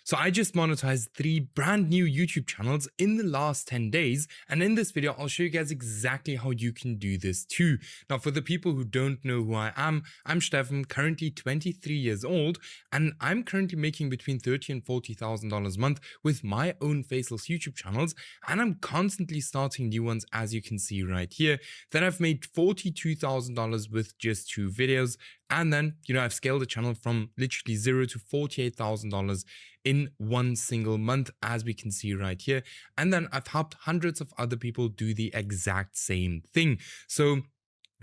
So I just monetized 3 brand new YouTube channels in the last 10 days. And in this video, I'll show you guys exactly how you can do this too. Now, for the people who don't know who I am, I'm Stefan, currently 23 years old, and I'm currently making between $30,000 and $40,000 a month with my own Faceless YouTube channels. And I'm constantly starting new ones, as you can see right here. Then I've made $42,000 with just 2 videos. And then, I've scaled the channel from literally $0 to $48,000 in one single month, as we can see right here. And then I've helped hundreds of other people do the exact same thing. So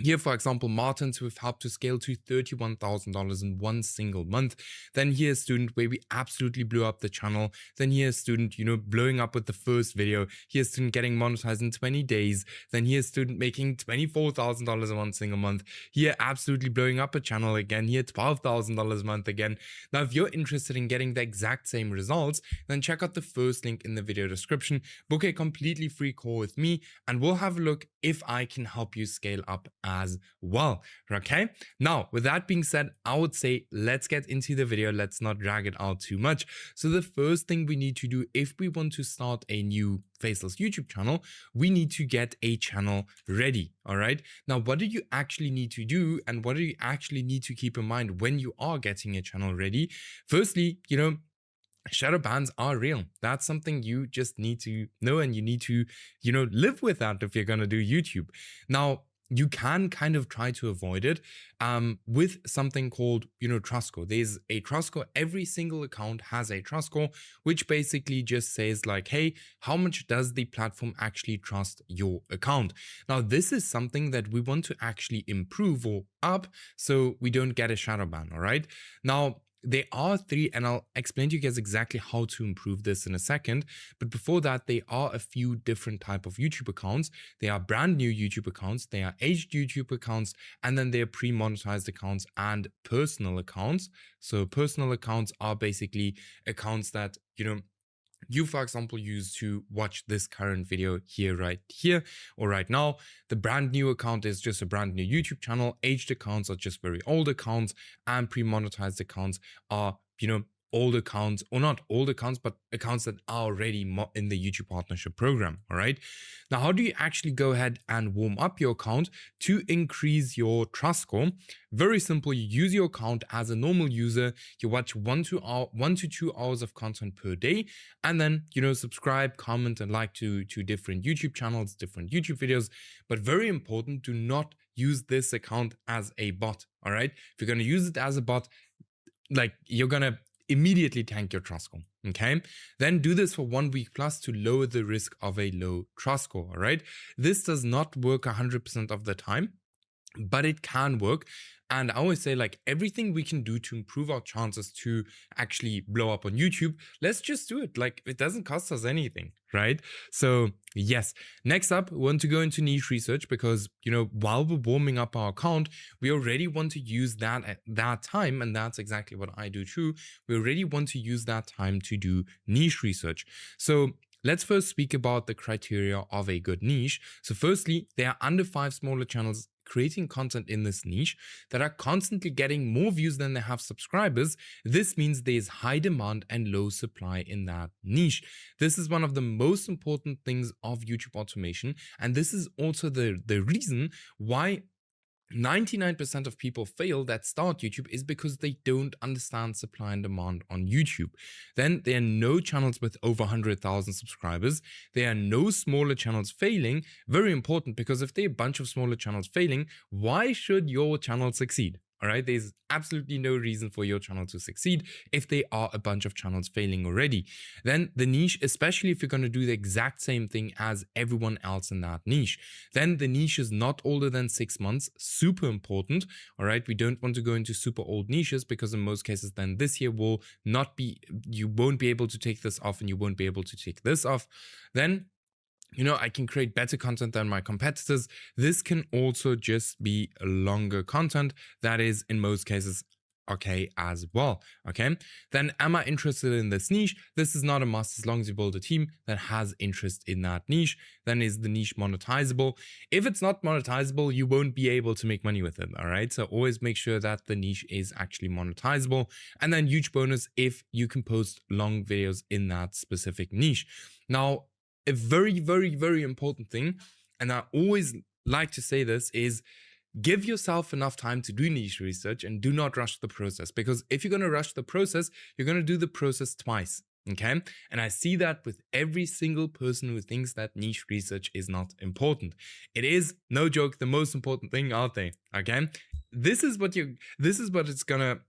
here, for example, Martins, who have helped to scale to $31,000 in one single month. Then here's a student where we absolutely blew up the channel. Then here's a student, blowing up with the first video. Here's a student getting monetized in 20 days. Then here's a student making $24,000 in one single month. Here, absolutely blowing up a channel again. Here, $12,000 a month again. Now, if you're interested in getting the exact same results, then check out the first link in the video description. Book a completely free call with me, and we'll have a look if I can help you scale up as well. Okay, now with that being said, I would say let's get into the video. Let's not drag it out too much. So the first thing we need to do if we want to start a new Faceless YouTube channel, we need to get a channel ready. All right, now what do you actually need to do, and what do you actually need to keep in mind when you are getting a channel ready? Firstly, shadow bans are real. That's something you just need to know, and you need to, live with that if you're going to do YouTube. Now, you can kind of try to avoid it with something called, trust score. There's a trust score. Every single account has a trust score, which basically just says like, hey, how much does the platform actually trust your account? Now, this is something that we want to actually improve or up so we don't get a shadow ban. All right. Now, there are 3, and I'll explain to you guys exactly how to improve this in a second. But before that, there are a few different type of YouTube accounts. They are brand new YouTube accounts, they are aged YouTube accounts, and then they are pre-monetized accounts and personal accounts. So personal accounts are basically accounts that, you, for example, use to watch this current video right here or right now. The brand new account is just a brand new YouTube channel. Aged accounts are just very old accounts, and pre-monetized accounts are, old accounts, or not old accounts, but accounts that are already in the YouTube partnership program. All right. Now, how do you actually go ahead and warm up your account to increase your trust score? Very simple. You use your account as a normal user. You watch 1 to 2 hours of content per day, and then, subscribe, comment, and like to different YouTube channels, different YouTube videos. But very important, do not use this account as a bot. All right. If you're going to use it as a bot, like, you're going to immediately tank your trust score. Okay, then do this for 1 week plus to lower the risk of a low trust score. All right, this does not work 100% of the time, but it can work. And I always say, like, everything we can do to improve our chances to actually blow up on YouTube, let's just do it. Like, it doesn't cost us anything, right? So yes, next up, we want to go into niche research because, while we're warming up our account, we already want to use that at that time. And that's exactly what I do too. We already want to use that time to do niche research. So let's first speak about the criteria of a good niche. So firstly, there are under 5 smaller channels creating content in this niche that are constantly getting more views than they have subscribers. This means there's high demand and low supply in that niche. This is one of the most important things of YouTube automation. And this is also the reason why 99% of people fail that start YouTube is because they don't understand supply and demand on YouTube. Then there are no channels with over 100,000 subscribers. There are no smaller channels failing. Very important, because if there are a bunch of smaller channels failing, why should your channel succeed? All right, there's absolutely no reason for your channel to succeed if there are a bunch of channels failing already. Then the niche, especially if you're going to do the exact same thing as everyone else in that niche, then the niche is not older than 6 months. Super important. All right, we don't want to go into super old niches, because in most cases then this year will not be, you won't be able to take this off and you won't be able to take this off. Then I can create better content than my competitors. This can also just be longer content that is, in most cases, okay as well. Okay, then am I interested in this niche? This is not a must. As long as you build a team that has interest in that niche, then is the niche monetizable? If it's not monetizable, you won't be able to make money with it. All right, so always make sure that the niche is actually monetizable. And then huge bonus if you can post long videos in that specific niche. Now, a very, very, very important thing, and I always like to say this, is give yourself enough time to do niche research and do not rush the process. Because if you're going to rush the process, you're going to do the process twice. Okay. And I see that with every single person who thinks that niche research is not important. It is, no joke, the most important thing out there. Okay. This is what it's going to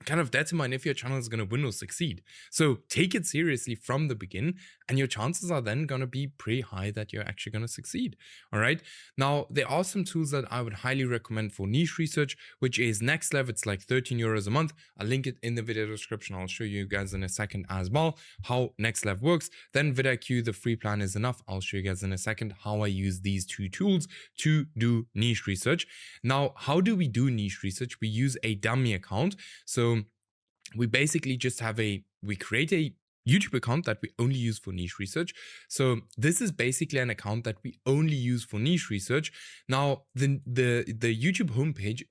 kind of determine if your channel is going to win or succeed. So take it seriously from the beginning, and your chances are then going to be pretty high that you're actually going to succeed. All right. Now, there are some tools that I would highly recommend for niche research, which is NextLev. It's like 13 euros a month. I'll link it in the video description. I'll show you guys in a second as well how NextLev works. Then vidIQ, the free plan is enough. I'll show you guys in a second how I use these two tools to do niche research. Now, how do we do niche research? We use a dummy account. So we basically just we create a YouTube account that we only use for niche research. So this is basically an account that we only use for niche research. Now, the YouTube homepage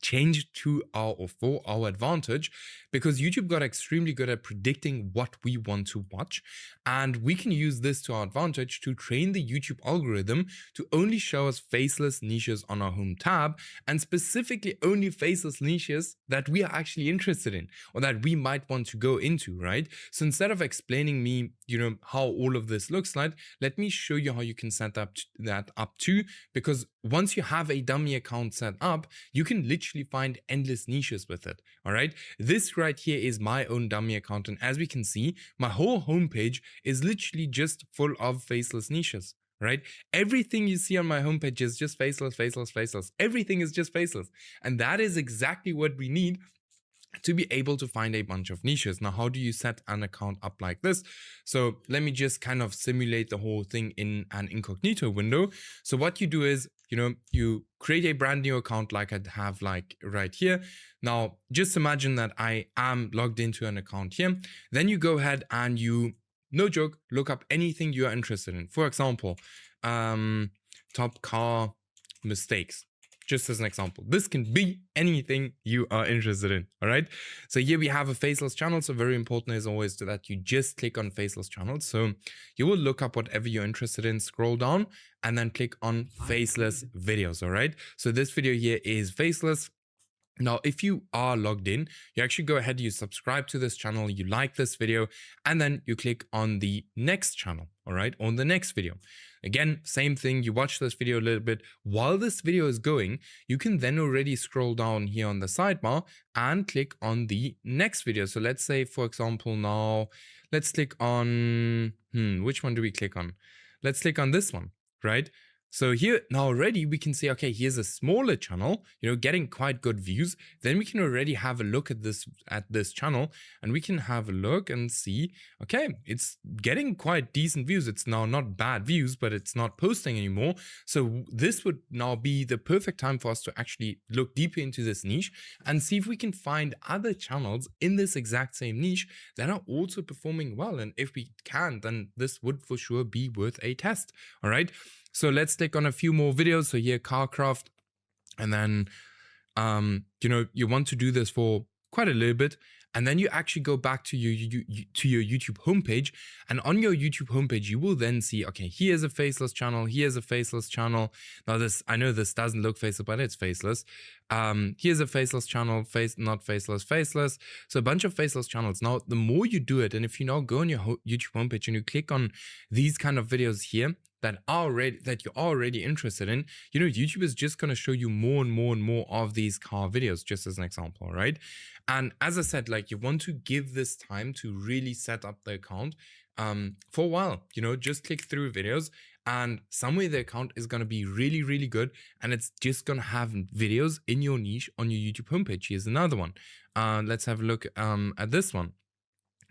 changed to our or for our advantage because YouTube got extremely good at predicting what we want to watch, and we can use this to our advantage to train the YouTube algorithm to only show us faceless niches on our home tab, and specifically only faceless niches that we are actually interested in or that we might want to go into, right? So instead of explaining me, how all of this looks like, let me show you how you can set that up too, because once you have a dummy account set up, you can literally find endless niches with it. All right. This right here is my own dummy account. And as we can see, my whole homepage is literally just full of faceless niches. Right? Everything you see on my homepage is just faceless, faceless, faceless. Everything is just faceless. And that is exactly what we need to be able to find a bunch of niches. Now, how do you set an account up like this? So let me just kind of simulate the whole thing in an incognito window. So what you do is, you create a brand new account like I have like right here. Now, just imagine that I am logged into an account here. Then you go ahead and you, no joke, look up anything you are interested in. For example, top car mistakes. Just as an example, this can be anything you are interested in. All right. So here we have a faceless channel. So very important is always that you just click on faceless channels. So you will look up whatever you're interested in, scroll down, and then click on faceless videos. All right. So this video here is faceless. Now, if you are logged in, you actually go ahead, you subscribe to this channel, you like this video, and then you click on the next channel, all right, on the next video. Again, same thing, you watch this video a little bit. While this video is going, you can then already scroll down here on the sidebar and click on the next video. So let's say, for example, now, let's click on, which one do we click on? Let's click on this one, right? So here now already we can see, okay, here's a smaller channel, getting quite good views. Then we can already have a look at this channel, and we can have a look and see, okay, it's getting quite decent views. It's now not bad views, but it's not posting anymore. So this would now be the perfect time for us to actually look deeper into this niche and see if we can find other channels in this exact same niche that are also performing well. And if we can, then this would for sure be worth a test. All right. So let's click on a few more videos. So here, Carcraft, and then, you want to do this for quite a little bit. And then you actually go back to your YouTube homepage. And on your YouTube homepage, you will then see, okay, here's a faceless channel. Here's a faceless channel. Now I know this doesn't look faceless, but it's faceless. Here's a faceless channel, not faceless, faceless. So a bunch of faceless channels. Now, the more you do it, and if you now go on your YouTube homepage and you click on these kind of videos here, that you're already interested in, YouTube is just going to show you more and more and more of these car videos, just as an example, right? And as I said, like, you want to give this time to really set up the account for a while, just click through videos, and somewhere the account is going to be really, really good, and it's just going to have videos in your niche on your YouTube homepage. Here's another one. Let's have a look at this one.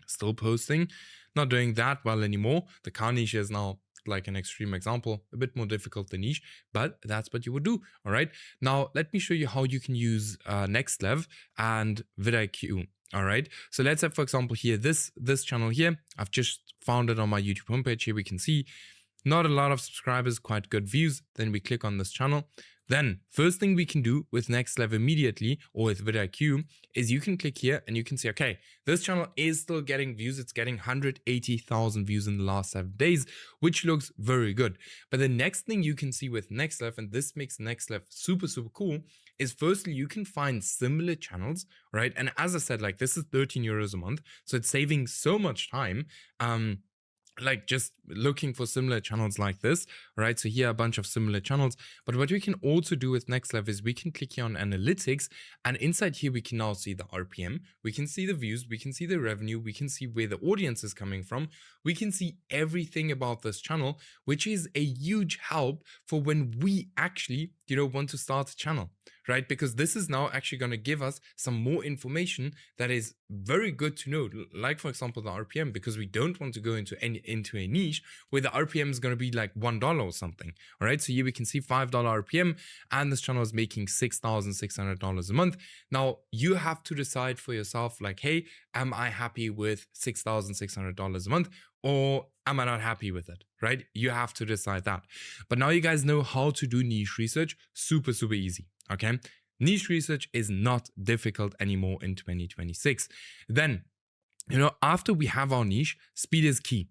Still posting, not doing that well anymore. The car niche is now like an extreme example, a bit more difficult than niche, but that's what you would do. All right. Now, let me show you how you can use NextLev and vidIQ. All right. So let's have, for example, here, this channel here, I've just found it on my YouTube homepage. Here we can see not a lot of subscribers, quite good views. Then we click on this channel. Then first thing we can do with NextLev immediately, or with vidIQ, is you can click here and you can see, okay, this channel is still getting views. It's getting 180,000 views in the last 7 days, which looks very good. But the next thing you can see with NextLev, and this makes NextLev super, super cool, is firstly, you can find similar channels, right? And as I said, like this is 13 euros a month. So it's saving so much time. Like just looking for similar channels like this, right? So here are a bunch of similar channels. But what we can also do with NextLev is we can click here on analytics, and inside here we can now see the RPM, we can see the views, we can see the revenue, we can see where the audience is coming from, we can see everything about this channel, which is a huge help for when we actually, want to start a channel, right? Because this is now actually going to give us some more information that is very good to know, like for example the RPM, because we don't want to go into a niche where the RPM is going to be like $1 or something. All right, so here we can see $5 RPM, and this channel is making $6,600 a month. Now you have to decide for yourself, like, hey, am I happy with $6,600 a month, or am I not happy with it, right? You have to decide that. But now you guys know how to do niche research. Super, super easy, okay? Niche research is not difficult anymore in 2026. Then, after we have our niche, speed is key.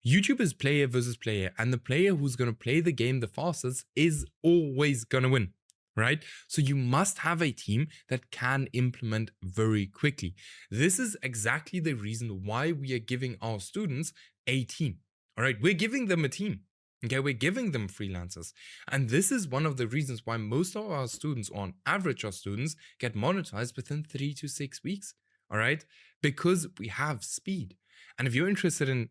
YouTube is player versus player, and the player who's going to play the game the fastest is always going to win, right? So you must have a team that can implement very quickly. This is exactly the reason why we are giving our students a team. All right, we're giving them a team. Okay, we're giving them freelancers. And this is one of the reasons why most of our students, or on average our students, get monetized within 3 to 6 weeks. All right, because we have speed. And if you're interested in,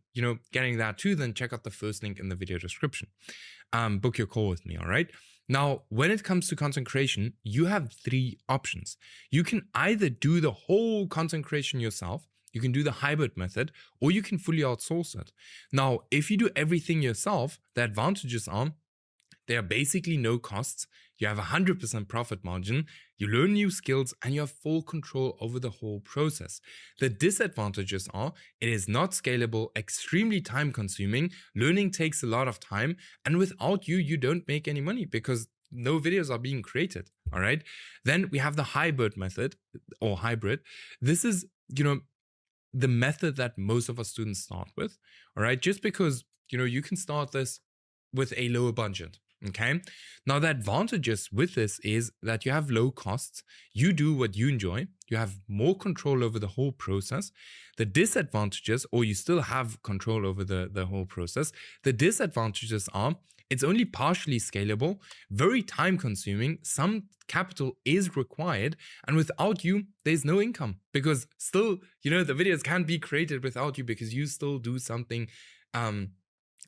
getting that too, then check out the first link in the video description. Book your call with me, all right? Now, when it comes to content creation, you have 3 options. You can either do the whole content creation yourself, you can do the hybrid method, or you can fully outsource it. Now, if you do everything yourself, the advantages are there are basically no costs, you have 100% profit margin, you learn new skills, and you have full control over the whole process. The disadvantages are it is not scalable, extremely time consuming, learning takes a lot of time, and without you, you don't make any money because no videos are being created, all right? Then we have the hybrid method, or hybrid. This is, the method that most of our students start with, all right? Just because, you can start this with a lower budget. Okay. Now the advantages with this is that you have low costs, you do what you enjoy, you have more control over the whole process. The disadvantages, or you still have control over the whole process. The disadvantages are it's only partially scalable, very time consuming, some capital is required, and without you, there's no income because still, the videos can't be created without you because you still do something,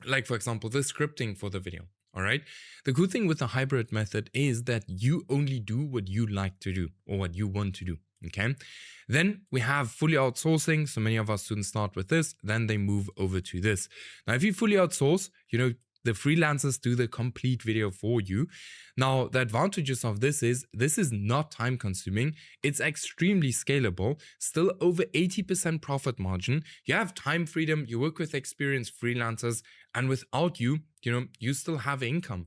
like for example, the scripting for the video. All right. The good thing with the hybrid method is that you only do what you like to do or what you want to do. Okay. Then we have fully outsourcing. So many of our students start with this, then they move over to this. Now, if you fully outsource, the freelancers do the complete video for you. Now, the advantages of this is not time consuming. It's extremely scalable, still over 80% profit margin. You have time freedom. You work with experienced freelancers, and without you, you still have income.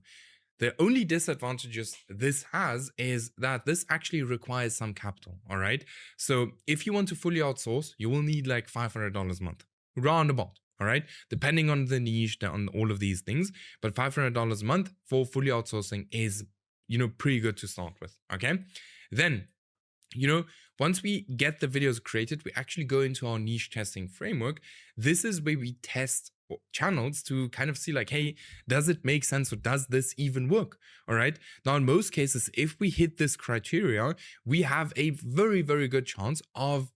The only disadvantages this has is that this actually requires some capital, all right? So if you want to fully outsource, you will need like $500 a month, roundabout. All right, depending on the niche, on all of these things, but $500 a month for fully outsourcing is, pretty good to start with. Okay, then, once we get the videos created, we actually go into our niche testing framework. This is where we test channels to kind of see like, hey, does it make sense or does this even work? All right. Now, in most cases, if we hit this criteria, we have a very, very good chance of,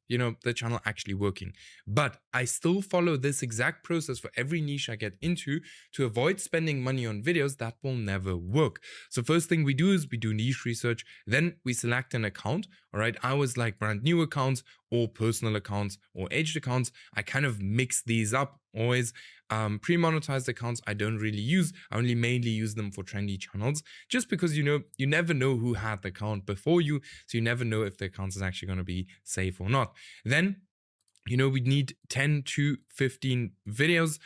the channel actually working. But I still follow this exact process for every niche I get into to avoid spending money on videos that will never work. So first thing we do is we do niche research. Then we select an account. All right. I always like brand new accounts or personal accounts or aged accounts. I kind of mix these up always. Pre-monetized accounts I don't really use. I only mainly use them for trendy channels, just because you never know who had the account before you, so you never know if the account is actually going to be safe or not. Then we need 10 to 15 videos.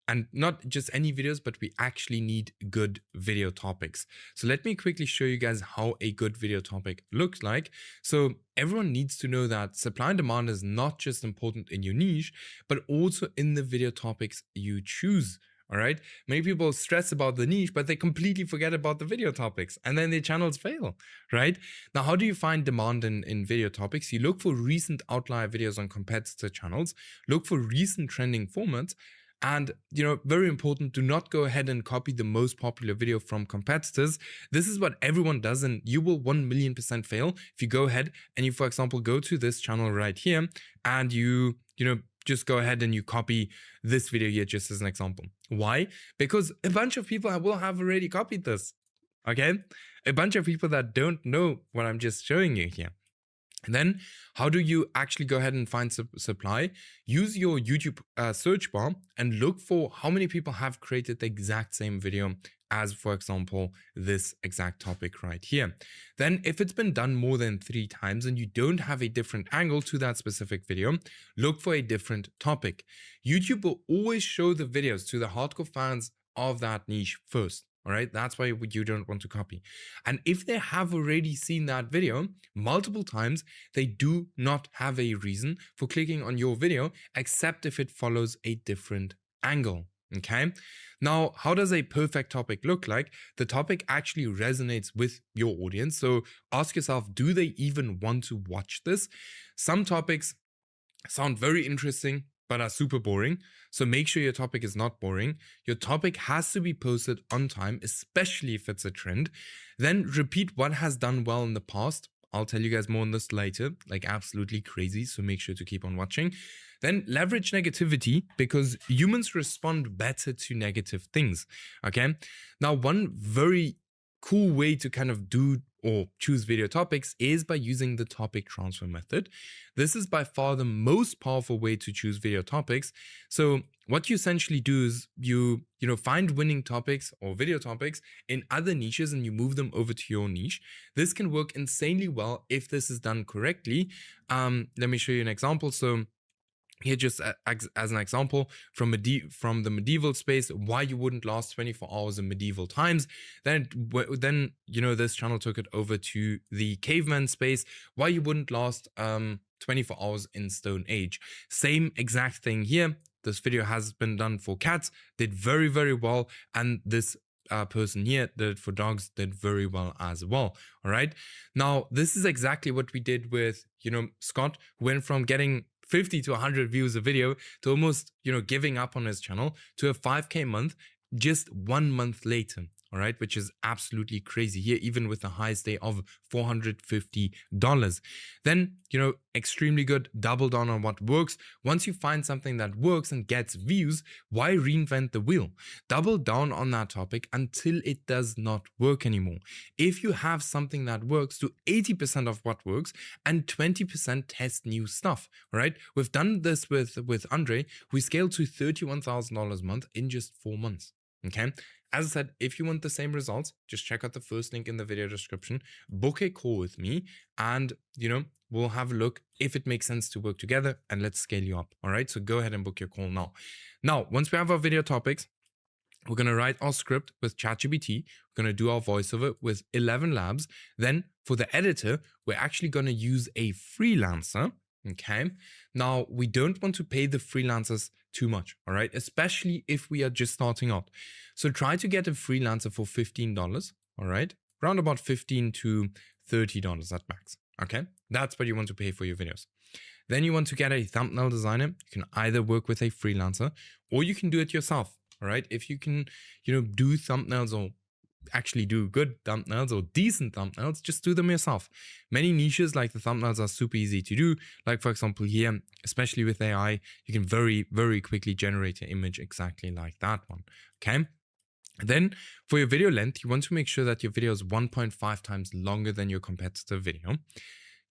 And not just any videos, but we actually need good video topics. So let me quickly show you guys how a good video topic looks like. So everyone needs to know that supply and demand is not just important in your niche, but also in the video topics you choose. All right. Many people stress about the niche, but they completely forget about the video topics, and then their channels fail. Right. Now, how do you find demand in video topics? You look for recent outlier videos on competitor channels, look for recent trending formats. And, very important, do not go ahead and copy the most popular video from competitors. This is what everyone does, and you will 1,000,000% fail if you go ahead and you, for example, go to this channel right here and you just go ahead and you copy this video here just as an example. Why? Because a bunch of people will have already copied this. Okay? A bunch of people that don't know what I'm just showing you here. And then how do you actually go ahead and find supply? Use your YouTube search bar and look for how many people have created the exact same video as, for example, this exact topic right here. Then if it's been done more than 3 times and you don't have a different angle to that specific video, look for a different topic. YouTube will always show the videos to the hardcore fans of that niche first. All right, that's why you don't want to copy. And if they have already seen that video multiple times, they do not have a reason for clicking on your video, except if it follows a different angle. Okay. Now, how does a perfect topic look like? The topic actually resonates with your audience. So ask yourself, do they even want to watch this? Some topics sound very interesting, but are super boring. So make sure your topic is not boring. Your topic has to be posted on time, especially if it's a trend. Then repeat what has done well in the past. I'll tell you guys more on this later, like absolutely crazy. So make sure to keep on watching. Then leverage negativity, because humans respond better to negative things. Okay. Now, one very cool way to kind of do or choose video topics is by using the topic transfer method. This is by far the most powerful way to choose video topics. So what you essentially do is you find winning topics or video topics in other niches and you move them over to your niche. This can work insanely well if this is done correctly. Let me show you an example. So here, just as an example, from the medieval space, why you wouldn't last 24 hours in medieval times. Then this channel took it over to the caveman space, why you wouldn't last 24 hours in Stone Age. Same exact thing here. This video has been done for cats, did very, very well, and this person here did it for dogs, did very well as well. All right. Now, this is exactly what we did with Scott, who went from getting 50 to 100 views a video to almost giving up on his channel to a 5K month just 1 month later. All right, which is absolutely crazy here, even with the highest day of $450. Then, extremely good, double down on what works. Once you find something that works and gets views, why reinvent the wheel? Double down on that topic until it does not work anymore. If you have something that works, do 80% of what works and 20% test new stuff. All right, we've done this with Andre. We scaled to $31,000 a month in just 4 months. Okay. As I said, if you want the same results, just check out the first link in the video description, book a call with me, and, we'll have a look if it makes sense to work together, and let's scale you up. All right. So go ahead and book your call now. Now, once we have our video topics, we're going to write our script with ChatGPT. We're going to do our voiceover with 11 Labs. Then for the editor, we're actually going to use a freelancer. Okay. Now, we don't want to pay the freelancers too much, all right? Especially if we are just starting out. So try to get a freelancer for $15, all right? Around about $15 to $30 at max, okay? That's what you want to pay for your videos. Then you want to get a thumbnail designer. You can either work with a freelancer or you can do it yourself, all right? If you can, do thumbnails or actually do good thumbnails or decent thumbnails, just do them yourself. Many niches like the thumbnails are super easy to do. Like for example here, especially with AI, you can very, very quickly generate an image exactly like that one. Okay. Then for your video length, you want to make sure that your video is 1.5 times longer than your competitor video.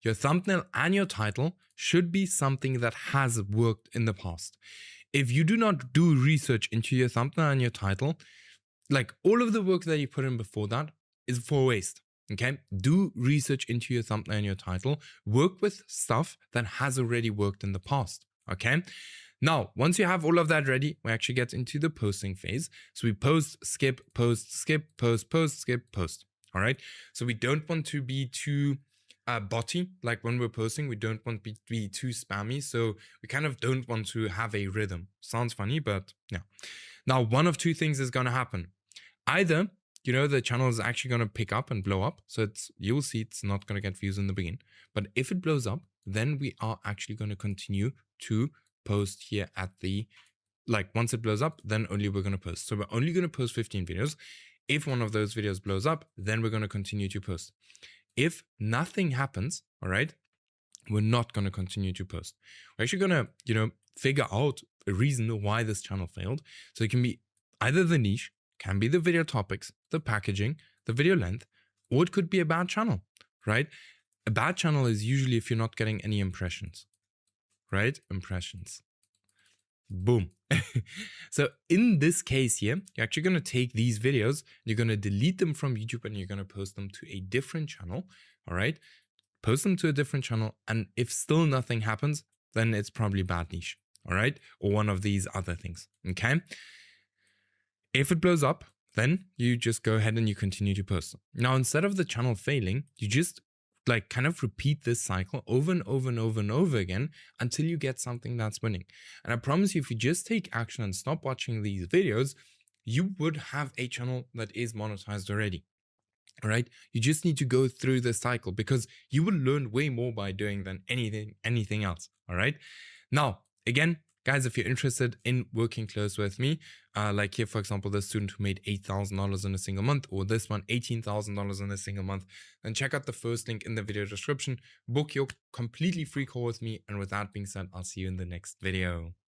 Your thumbnail and your title should be something that has worked in the past. if you do not do research into your thumbnail and your title, like all of the work that you put in before that is for waste. Okay, do research into your thumbnail and your title. Work with stuff that has already worked in the past. Okay, now once you have all of that ready, we actually get into the posting phase. So we post, skip, skip, post, skip, post. All right, so we don't want to be too botty. Like when we're posting, we don't want to be too spammy. So we kind of don't want to have a rhythm. Sounds funny, but yeah. Now, one of two things is going to happen. Either, the channel is actually going to pick up and blow up. So you'll see it's not going to get views in the beginning. But if it blows up, then we are actually going to continue to post here at the, once it blows up, then only we're going to post. So we're only going to post 15 videos. If one of those videos blows up, then we're going to continue to post. If nothing happens, all right, we're not going to continue to post. We're actually going to, figure out a reason why this channel failed. So it can be either the niche, can be the video topics, the packaging, the video length, or it could be a bad channel, right? A bad channel is usually if you're not getting any impressions, right? Impressions. Boom. So in this case here, you're actually going to take these videos, you're going to delete them from YouTube and you're going to post them to a different channel, all right? Post them to a different channel, and if still nothing happens, then it's probably bad niche, all right? Or one of these other things, okay? If it blows up, then you just go ahead and you continue to post. Now, instead of the channel failing, you just kind of repeat this cycle over and over and over and over again until you get something that's winning. And I promise you, if you just take action and stop watching these videos, you would have a channel that is monetized already. All right, you just need to go through this cycle because you will learn way more by doing than anything else. All right, now again, guys, if you're interested in working close with me, like here, for example, the student who made $8,000 in a single month, or this one, $18,000 in a single month, then check out the first link in the video description. Book your completely free call with me. And with that being said, I'll see you in the next video.